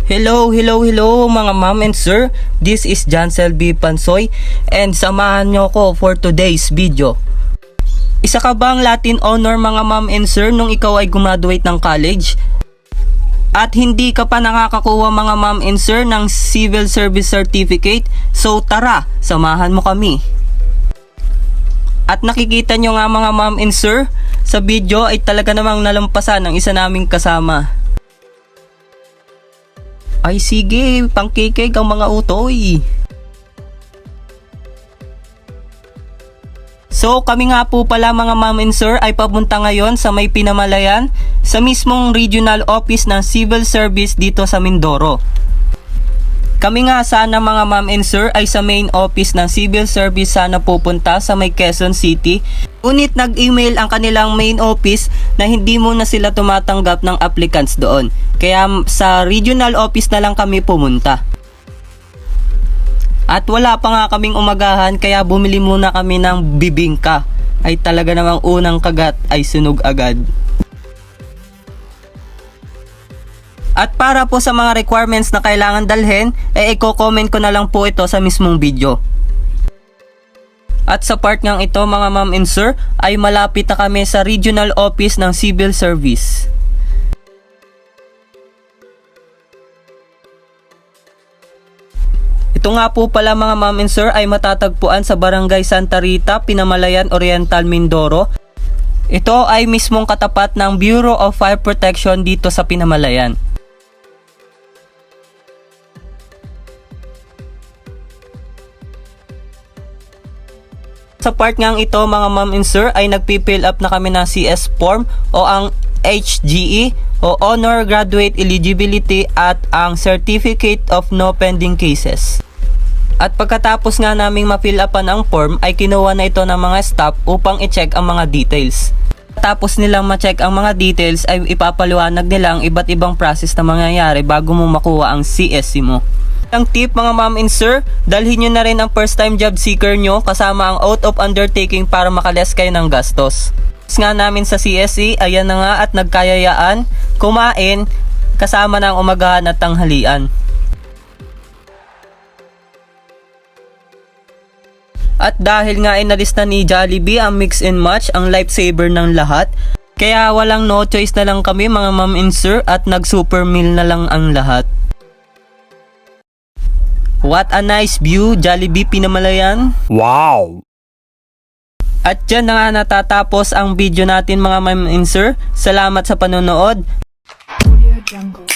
Hello mga ma'am and sir. This is Jansel B. Pansoy and samahan nyo ko for today's video. Isa ka bang Latin honor mga ma'am and sir nung ikaw ay gumraduate ng college? At hindi ka pa nakakakuha mga ma'am and sir ng Civil Service Certificate? So tara, samahan mo kami. At nakikita nyo nga mga ma'am and sir, sa video ay talaga namang nalampasan ng isa naming kasama. Ay sige, pangkikig ang mga utoy. So kami nga po pala mga ma'am and sir ay papunta ngayon sa may Pinamalayan sa mismong regional office ng Civil Service dito sa Mindoro. Kami nga sana mga ma'am and sir ay sa main office ng Civil Service sana pupunta sa may Quezon City. Ngunit nag-email ang kanilang main office na hindi muna sila tumatanggap ng applicants doon. Kaya sa regional office na lang kami pumunta. At wala pa nga kaming umagahan kaya bumili muna kami ng bibingka. Ay talaga namang unang kagat ay sunog agad. At para po sa mga requirements na kailangan dalhin, i-comment ko na lang po ito sa mismong video. At sa part ngang ito mga ma'am and sir, ay malapit na kami sa regional office ng Civil Service. Ito nga po pala mga ma'am and sir ay matatagpuan sa Barangay Santa Rita, Pinamalayan Oriental, Mindoro. Ito ay mismong katapat ng Bureau of Fire Protection dito sa Pinamalayan. Sa part ngang ito mga ma'am and sir ay nagpipill up na kami ng CS form o ang HGE o Honor Graduate Eligibility at ang Certificate of No Pending Cases. At pagkatapos nga naming ma-fill upan ang form ay kinuha na ito ng mga staff upang i-check ang mga details. Tapos nilang ma-check ang mga details ay ipapaliwanag nila ang iba't ibang process na mangyayari bago mo makuha ang CSC mo. Ang tip mga ma'am and sir, dalhin nyo na rin ang first time job seeker nyo kasama ang oath of undertaking para makaless kayo ng gastos. Nga namin sa CSE, ayan na nga at nagkayayaan, kumain, kasama ng umagahan at tanghalian. At dahil nga inalis na ni Jollibee ang mix and match, ang lifesaver ng lahat, kaya walang no choice na lang kami mga ma'am and sir at nag super meal na lang ang lahat. What a nice view, Jollibee Pinamalayan. Wow! At dyan na nga natatapos ang video natin mga ma'am and sir. Salamat sa panonood. Audio Jungle.